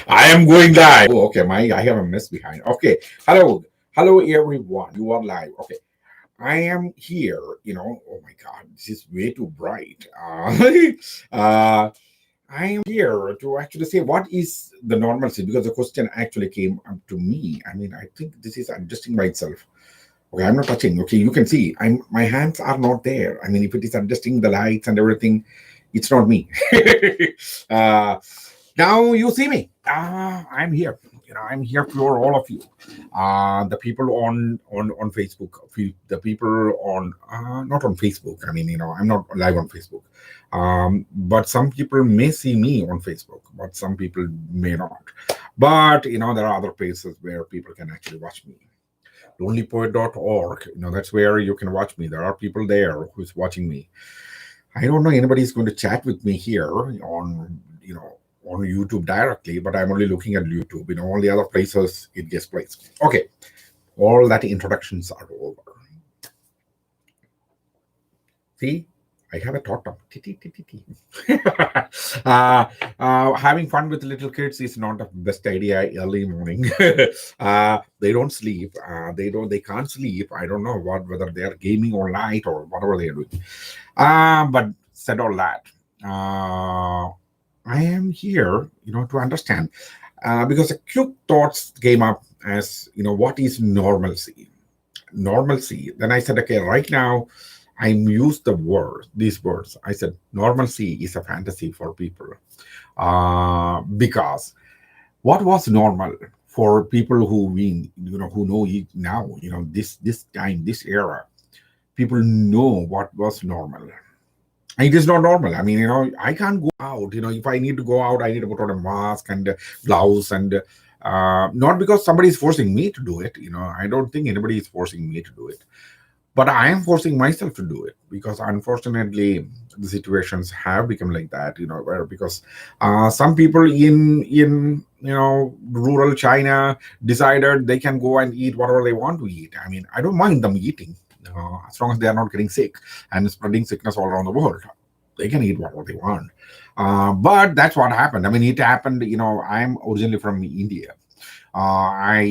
I am going live. Oh, okay, I have a mess behind. Okay, hello everyone. You are live. Okay, I am here. Oh my God, this is way too bright. Uh, I am here to actually say what is the normalcy because the question actually came up to me. I mean, I think this is adjusting by itself. Okay, I'm not touching. Okay, you can see my hands are not there. I mean, if it is adjusting the lights and everything, it's not me. uh, Now you see me. I'm here. I'm here for all of you. The people on Facebook, the people on not on Facebook. I mean, I'm not live on Facebook. But some people may see me on Facebook, but some people may not. But there are other places where people can actually watch me. Lonelypoet.org. That's where you can watch me. There are people there who's watching me. I don't know anybody's going to chat with me here on YouTube directly, but I'm only looking at YouTube. All the other places it gets placed. Okay, all that introductions are over. See, I have a thought of having fun with little kids is not the best idea early morning. They don't sleep. They can't sleep. I don't know whether they are gaming all night or whatever they are doing. But said all that. I am here, to understand, because a quick thoughts came up as, what is normalcy? Normalcy. Then I said, okay, right now, I used these words. I said, normalcy is a fantasy for people, because what was normal for people who know it now, this time, this era, people know what was normal. It is not normal. I mean, I can't go out. If I need to go out, I need to put on a mask and gloves, and not because somebody is forcing me to do it. I don't think anybody is forcing me to do it, but I am forcing myself to do it because unfortunately the situations have become like that. Where because some people in rural China decided they can go and eat whatever they want to eat. I mean, I don't mind them eating. As long as they are not getting sick and spreading sickness all around the world, they can eat whatever they want. But that's what happened. I mean, it happened. I'm originally from India. I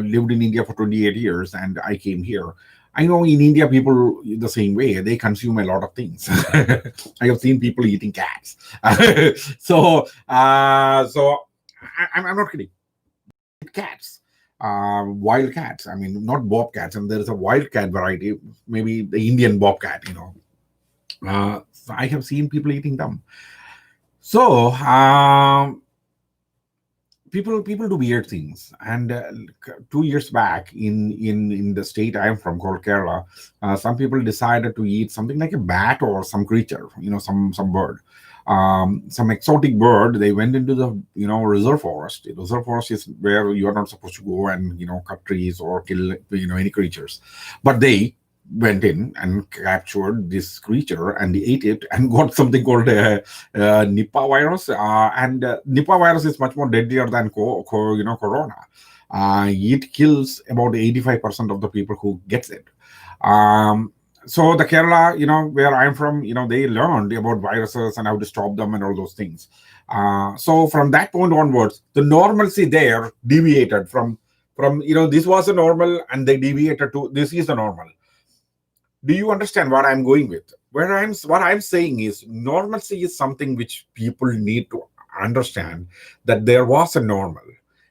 lived in India for 28 years and I came here. I know in India, people the same way. They consume a lot of things. I have seen people eating cats. I'm not kidding. Cats, wild cats. I mean, not bobcats. And there is a wild cat variety, maybe the Indian bobcat. So I have seen people eating them. So people do weird things. And 2 years back, in the state I am from, called Kerala, some people decided to eat something like a bat or some creature, some bird. Some exotic bird. They went into the reserve forest. The reserve forest is where you are not supposed to go and cut trees or kill any creatures, but they went in and captured this creature and ate it and got something called Nipah virus. And Nipah virus is much more deadlier than corona. It kills about 85% of the people who gets it. So the Kerala, where I'm from, they learned about viruses and how to stop them and all those things. So from that point onwards, the normalcy there deviated from this was a normal and they deviated to this is a normal. Do you understand what I'm going with? What I'm saying is normalcy is something which people need to understand, that there was a normal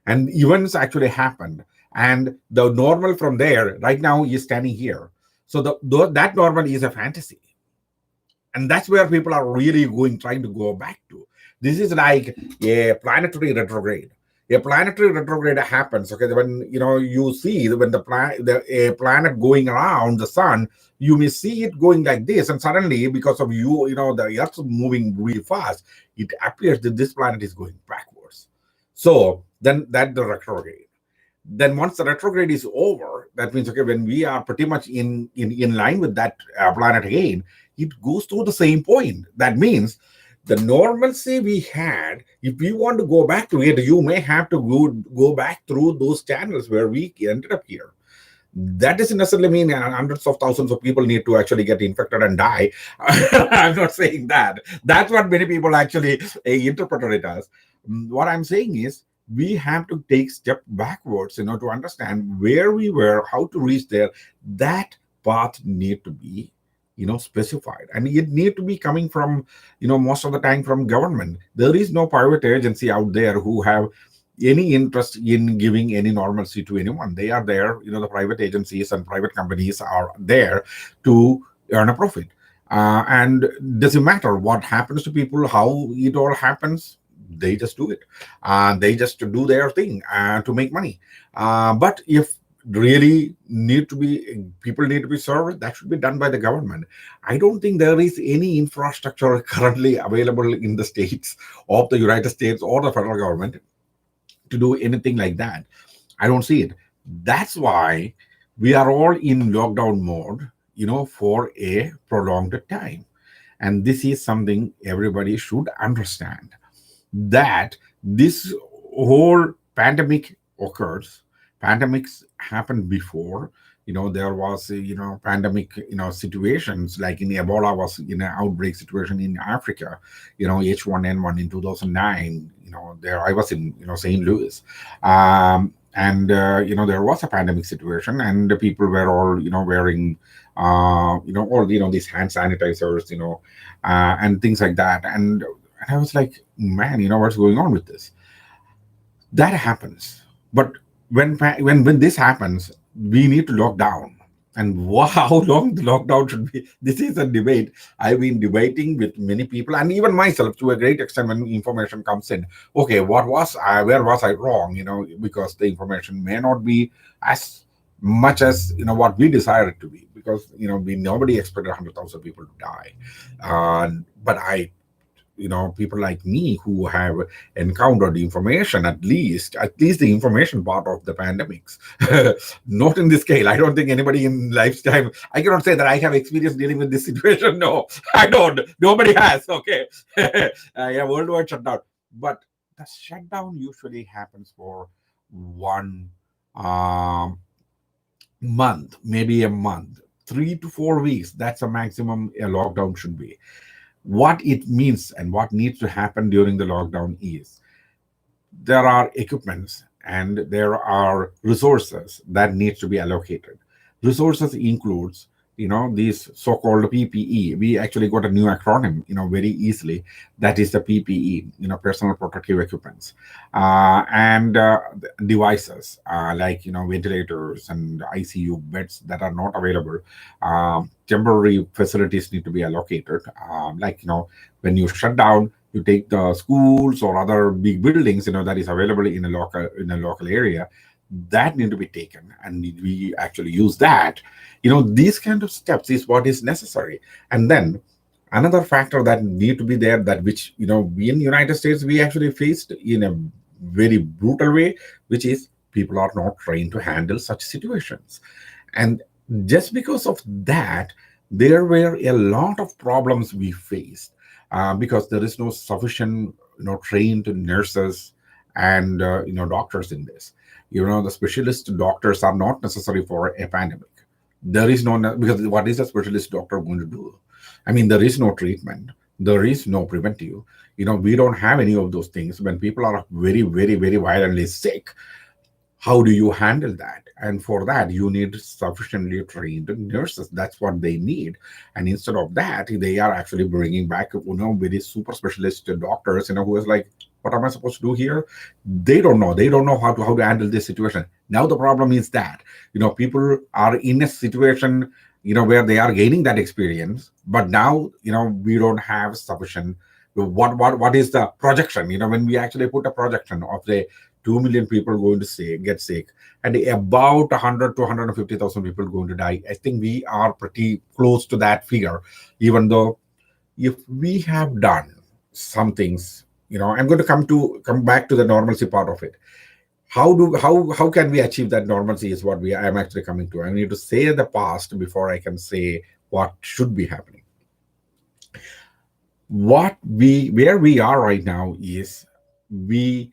and events actually happened, and the normal from there right now is standing here. So that normal is a fantasy, and that's where people are really trying to go back to. This is like a planetary retrograde. A planetary retrograde happens. Okay, when you see when a planet going around the sun, you may see it going like this, and suddenly because of the Earth moving really fast, it appears that this planet is going backwards. So then that the retrograde. Then once the retrograde is over, that means okay, when we are pretty much in line with that planet again, it goes through the same point. That means the normalcy we had, if we want to go back to it, you may have to go back through those channels where we ended up here. That doesn't necessarily mean hundreds of thousands of people need to actually get infected and die. I'm not saying that. That's what many people actually interpreted it as. What I'm saying is we have to take step backwards, to understand where we were, how to reach there. That path need to be, specified, and it need to be coming from, most of the time from government. There is no private agency out there who have any interest in giving any normalcy to anyone. They are there, the private agencies and private companies are there to earn a profit. And doesn't matter what happens to people, how it all happens, they just do it. They just do their thing to make money. But if really need to be people need to be served, that should be done by the government. I don't think there is any infrastructure currently available in the states of the United States or the federal government to do anything like that. I don't see it. That's why we are all in lockdown mode, for a prolonged time. And this is something everybody should understand, that this whole pandemic occurs. Pandemics happened before. There was pandemic situations, like in Ebola was outbreak situation in Africa, H1N1 in 2009. There I was in St. Louis, and there was a pandemic situation, and the people were all wearing all these hand sanitizers, and things like that. And I was like, man, what's going on with this? That happens. But when this happens, we need to lock down. And how long the lockdown should be? This is a debate I've been debating with many people, and even myself to a great extent. When information comes in, okay, where was I wrong? Because the information may not be as much as what we desire it to be, because nobody expected 100,000 people to die. But people like me who have encountered information, at least the information part of the pandemics. Not in this scale. I don't think anybody in lifetime, I cannot say that I have experience dealing with this situation. No, I don't. Nobody has. Okay. Yeah, worldwide shutdown. But the shutdown usually happens for 1 month, maybe a month, 3 to 4 weeks. That's a maximum a lockdown should be. What it means and what needs to happen during the lockdown is there are equipments and there are resources that needs to be allocated. Resources includes these so-called PPE. We actually got a new acronym very easily. That is the PPE, personal protective equipments, and devices, like ventilators and ICU beds that are not available. Temporary facilities need to be allocated, like when you shut down, you take the schools or other big buildings that is available in a local area, that need to be taken, and we actually use that. These kind of steps is what is necessary. And then another factor that need to be there, that which we in United States we actually faced in a very brutal way, which is people are not trained to handle such situations. And just because of that, there were a lot of problems we faced, because there is no sufficient trained nurses and doctors in this. The specialist doctors are not necessary for a pandemic. There is no, because what is a specialist doctor going to do? I mean, there is no treatment, there is no preventive. We don't have any of those things. When people are very, very, very violently sick, how do you handle that? And for that you need sufficiently trained nurses. That's what they need. And instead of that, they are actually bringing back very super specialist doctors, who is like, what am I supposed to do here? They don't know how to handle this situation. Now the problem is that people are in a situation where they are gaining that experience, but now we don't have sufficient. What is the projection? When we actually put a projection of the 2 million people going to get sick, and about 100 to 150,000 people going to die, I think we are pretty close to that figure. Even though, if we have done some things, I'm going to come back to the normalcy part of it. How can we achieve that normalcy is what I am actually coming to. I need to say the past before I can say what should be happening. Where we are right now is, we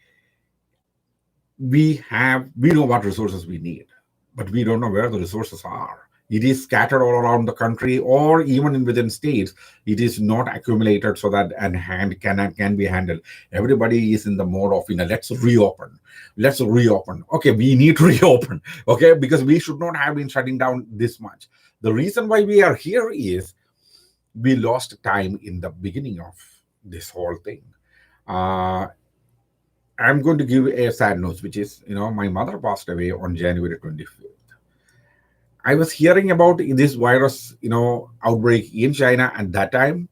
we know what resources we need, but we don't know where the resources are. It is scattered all around the country, or even in within states. It is not accumulated so that and hand can be handled. Everybody is in the mode of, let's reopen, let's reopen. Okay, we need to reopen. Okay, because we should not have been shutting down this much. The reason why we are here is we lost time in the beginning of this whole thing. Uh, I'm going to give a sad news, which is, my mother passed away on January 25th. I was hearing about this virus, outbreak in China at that time.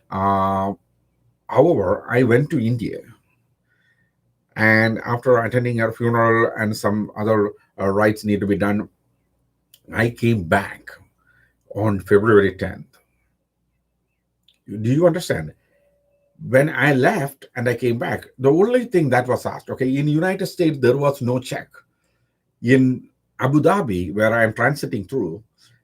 Uh, However, I went to India, and after attending her funeral and some other rites need to be done, I came back on February 10th. Do you understand? When I left and I came back, the only thing that was asked, okay, in United States, there was no check. In Abu Dhabi, where I'm transiting through,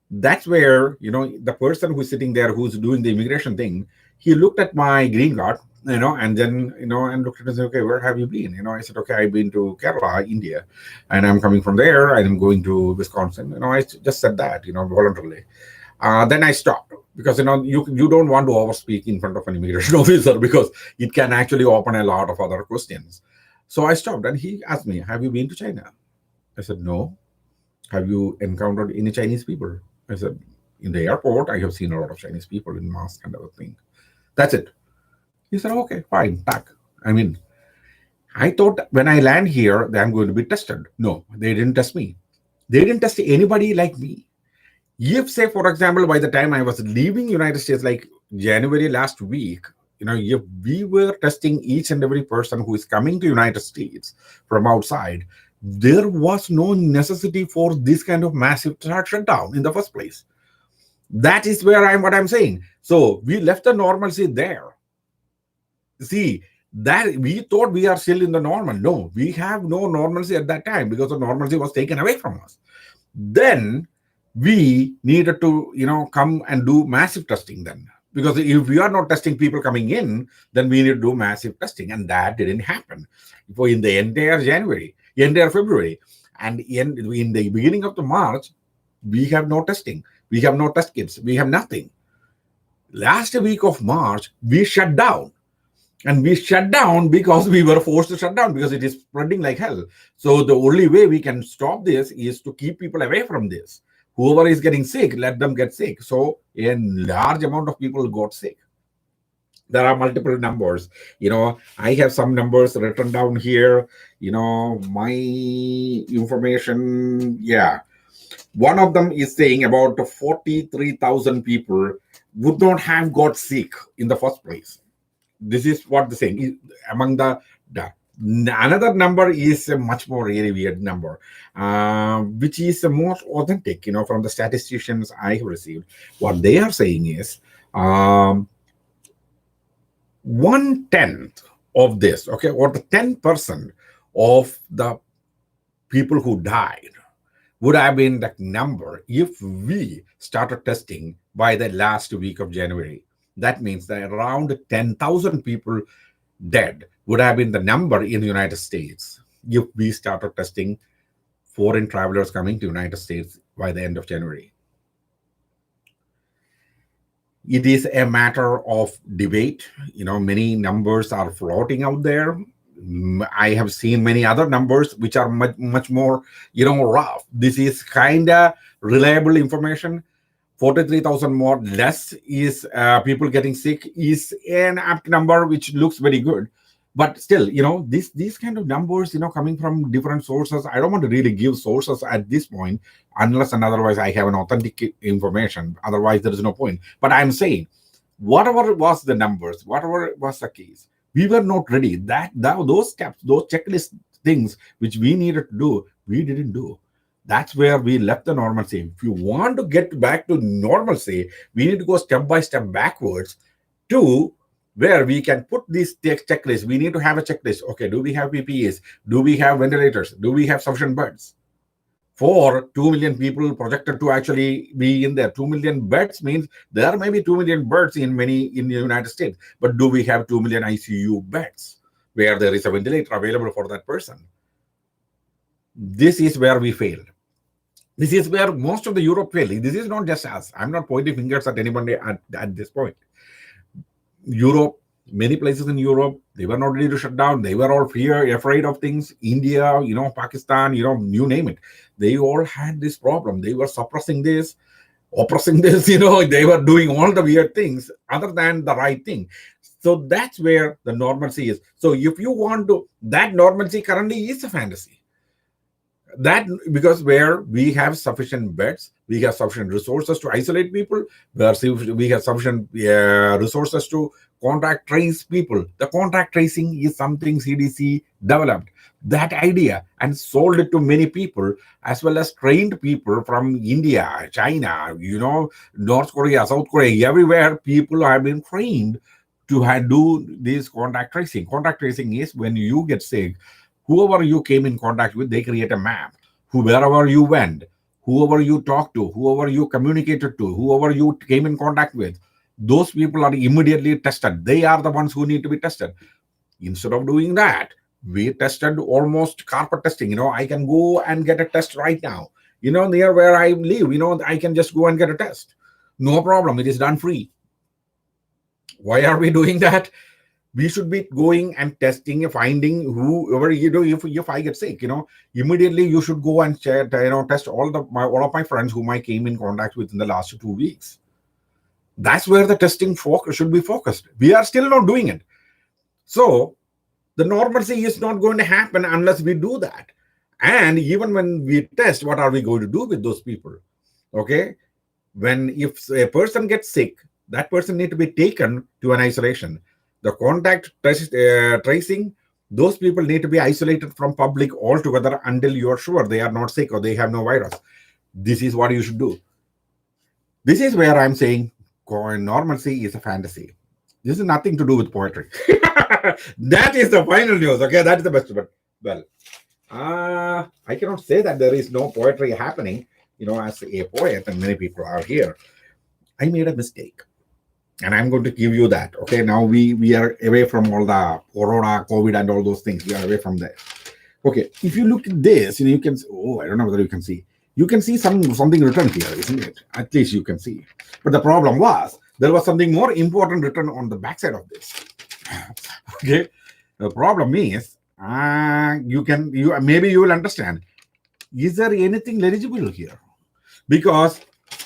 that's where, the person who's sitting there who's doing the immigration thing, he looked at my green card, and then, and looked at it and said, okay, where have you been? I said, okay, I've been to Kerala, India, and I'm coming from there, and I'm going to Wisconsin. I just said that, voluntarily. Then I stopped because you don't want to overspeak in front of an immigration officer because it can actually open a lot of other questions. So I stopped, and he asked me, "Have you been to China?" I said, "No." "Have you encountered any Chinese people?" I said, "In the airport, I have seen a lot of Chinese people in masks and everything. That's it." He said, "Okay, fine, tack." I mean, I thought when I land here that I'm going to be tested. No, they didn't test me. They didn't test anybody like me. If, say, for example, by the time I was leaving United States, like January last week, if we were testing each and every person who is coming to United States from outside, there was no necessity for this kind of massive shutdown in the first place. That is where what I'm saying. So we left the normalcy there. See, that we thought we are still in the normal. No, we have no normalcy at that time because the normalcy was taken away from us. Then we needed to, come and do massive testing then. Because if we are not testing people coming in, then we need to do massive testing. And that didn't happen for in the entire January, entire February. And in the beginning of the March, we have no testing. We have no test kits. We have nothing. Last week of March, we shut down. And we shut down because we were forced to shut down because it is spreading like hell. So the only way we can stop this is to keep people away from this. Whoever is getting sick, let them get sick. So a large amount of people got sick. There are multiple numbers. I have some numbers written down here. My information. Yeah. One of them is saying about 43,000 people would not have got sick in the first place. This is what the saying among the another number is a much more really weird number, which is the most authentic, from the statisticians I have received. What they are saying is 1/10 of this, okay, or the 10% of the people who died would have been the number if we started testing by the last week of January. That means that around 10,000 people dead would have been the number in the United States if we started testing foreign travelers coming to United States by the end of January. It is a matter of debate. Many numbers are floating out there. I have seen many other numbers which are much more, rough. This is kind of reliable information. 43,000 more less is people getting sick is an apt number which looks very good. But still, these kind of numbers, coming from different sources, I don't want to really give sources at this point unless and otherwise I have an authentic information. Otherwise, there is no point. But I'm saying, whatever was the numbers, whatever was the case, we were not ready. Those steps, those checklist things which we needed to do, we didn't do. That's where we left the normalcy. If you want to get back to normalcy, we need to go step by step backwards to where we can put these checklists. We need to have a checklist. Okay, do we have PPEs? Do we have ventilators? Do we have sufficient beds? For 2 million people projected to actually be in there. 2 million beds means there may be 2 million beds in the United States. But do we have 2 million ICU beds where there is a ventilator available for that person? This is where we failed. This is where most of the Europe fail. This is not just us. I'm not pointing fingers at anybody at this point. Europe, many places in Europe, they were not ready to shut down. They were all afraid of things. India, Pakistan, you name it. They all had this problem. They were suppressing this, oppressing this, they were doing all the weird things other than the right thing. So that's where the normalcy is. So if you want to, that normalcy currently is a fantasy. That because where we have sufficient beds, we have sufficient resources to isolate people, we have sufficient resources to contact trace people. The contact tracing is something CDC developed that idea and sold it to many people, as well as trained people from India, China, North Korea, South Korea, everywhere. People have been trained to do this contact tracing. Contact tracing is when you get sick, whoever you came in contact with, they create a map. Wherever you went, whoever you talked to, whoever you communicated to, whoever you came in contact with, those people are immediately tested. They are the ones who need to be tested. Instead of doing that, we tested almost carpet testing. I can go and get a test right now. Near where I live, I can just go and get a test. No problem. It is done free. Why are we doing that? We should be going and testing, finding whoever if I get sick, immediately you should go and check, test all of my friends whom I came in contact with in the last 2 weeks. That's where the testing should be focused. We are still not doing it. So the normalcy is not going to happen unless we do that. And even when we test, what are we going to do with those people? Okay, if a person gets sick, that person need to be taken to an isolation. The contact tracing, those people need to be isolated from public altogether until you are sure they are not sick or they have no virus. This is what you should do. This is where I'm saying normalcy is a fantasy. This is nothing to do with poetry. That is the final news. Okay, that is the best. But well, I cannot say that there is no poetry happening. As a poet, and many people are here. I made a mistake. And I'm going to give you that. Okay, now we are away from all the corona, COVID, and all those things. We are away from that. Okay, if you look at this, you can. Oh, I don't know whether you can see. You can see something written here, isn't it? At least you can see. But the problem was there was something more important written on the backside of this. Okay, the problem is maybe you will understand. Is there anything legible here? Because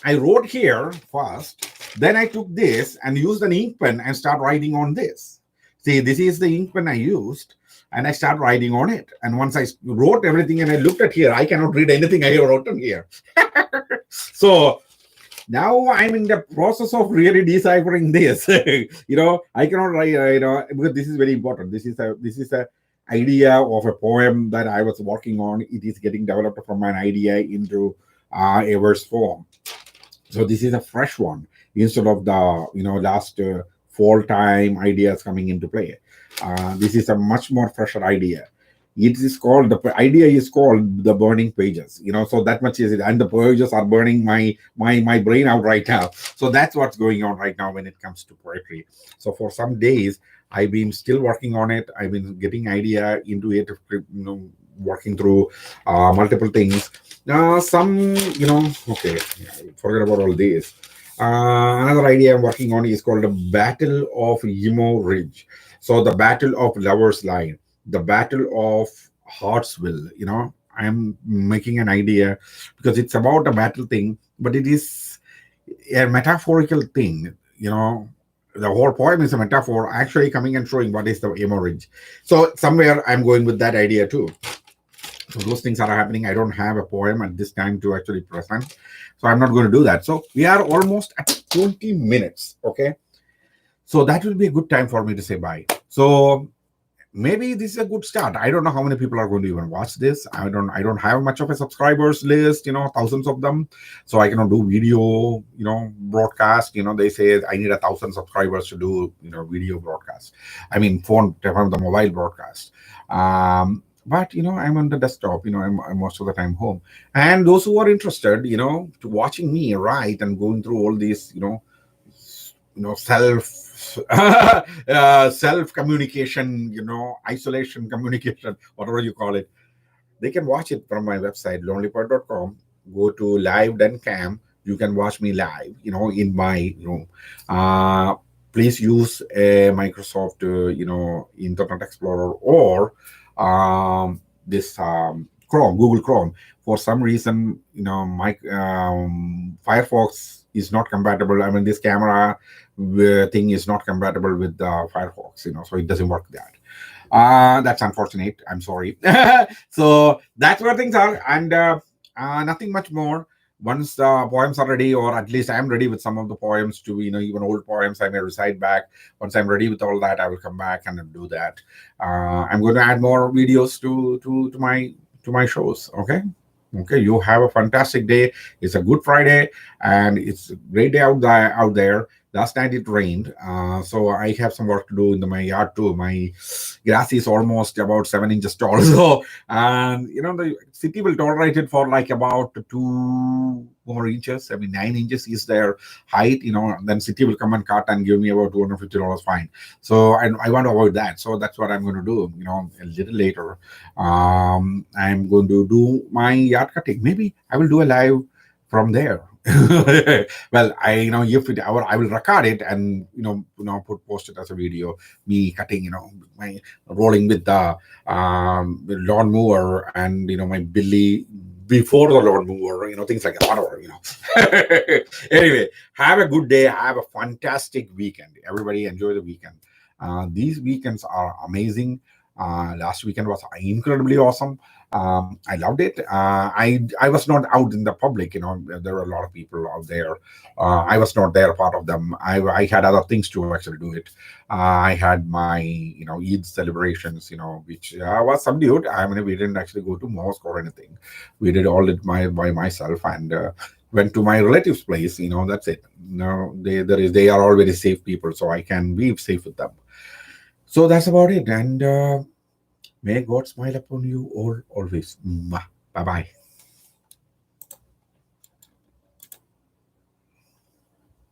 I wrote here first. Then I took this and used an ink pen and start writing on this. See, this is the ink pen I used, and I start writing on it. And once I wrote everything and I looked at here, I cannot read anything I have written here. So now I'm in the process of really deciphering this. I cannot write, because this is very important. This is a idea of a poem that I was working on. It is getting developed from an idea into a verse form. So this is a fresh one instead of the last fall time ideas coming into play. This is a much more fresher idea. The idea is called the burning pages. So that much is it, and the pages are burning my brain out right now. So that's what's going on right now when it comes to poetry. So for some days I've been still working on it. I've been getting idea into it, working through multiple things. Okay, forget about all this. Another idea I'm working on is called the Battle of Emo Ridge. So the Battle of Lovers Line, the Battle of Heartsville. I'm making an idea because it's about a battle thing, but it is a metaphorical thing. The whole poem is a metaphor, actually coming and showing what is the Emo Ridge. So somewhere I'm going with that idea too. So those things are happening. I don't have a poem at this time to actually present. So I'm not going to do that. So we are almost at 20 minutes. Okay. So that will be a good time for me to say bye. So maybe this is a good start. I don't know how many people are going to even watch this. I don't have much of a subscribers list, thousands of them. So I cannot do video, broadcast. They say I need 1,000 subscribers to do, video broadcast. I mean, from the mobile broadcast. But I'm on the desktop. I'm most of the time home. And those who are interested, to watching me write and going through all these, self communication, isolation communication, whatever you call it, they can watch it from my website lonelypoet.com. go to live.cam. You can watch me live, in my room. Uh, Please use a Microsoft, Internet Explorer, or this Chrome, Google Chrome. For some reason, my Firefox is not compatible. I mean, this camera thing is not compatible with Firefox, so it doesn't work that. That's unfortunate. I'm sorry. So that's where things are, and nothing much more. Once the poems are ready, or at least I'm ready with some of the poems to, even old poems, I may recite back. Once I'm ready with all that, I will come back and do that. I'm going to add more videos to my shows. Okay. Okay, you have a fantastic day. It's a good Friday, and it's a great day out there. Last night it rained, so I have some work to do in my yard too. My grass is almost about 7 inches tall, so and the city will tolerate it for like about 2 more inches. I mean, 9 inches is their height. Then city will come and cut and give me about $250 fine. So I want to avoid that. So that's what I'm going to do. A little later, I'm going to do my yard cutting. Maybe I will do a live from there. Well, if I will record it and post it as a video. Me cutting, my rolling with the lawnmower, and my billy before the lawnmower, things like that. Whatever, Anyway, have a good day. Have a fantastic weekend. Everybody enjoy the weekend. These weekends are amazing. Last weekend was incredibly awesome. I loved it. I was not out in the public. There were a lot of people out there. I was not there, part of them. I had other things to actually do it. I had my Eid celebrations, which was subdued. I mean, we didn't actually go to mosque or anything. We did all it by myself, and went to my relatives' place. That's it. They are all very safe people, so I can be safe with them. So that's about it. And may God smile upon you all always. Bye bye.